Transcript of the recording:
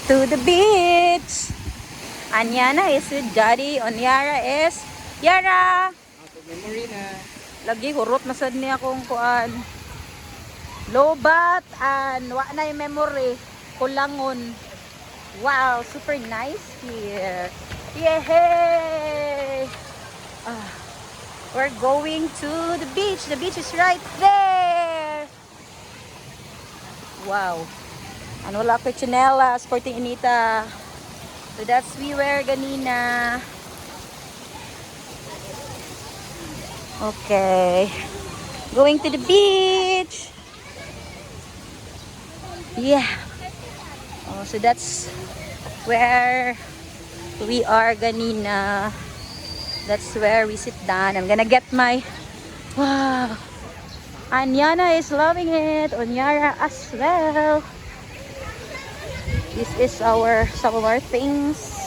to the beach. Anyana is with Daddy. Onyara is Yara. Memory na. Lagi hurot na sad niya kung kuan. Lobat and wa na yung memory. Kulangon. Wow, super nice here. Yay! We're going to the beach. The beach is right there. Wow. Ano wala ko chinela, sporting inita. So that's we wear ganina. Okay. Going to the beach. Yeah. Oh, so that's where we are ganina. That's where we sit down. I'm gonna get my... Wow. Anyana is loving it. Onyara as well. This is some of our things.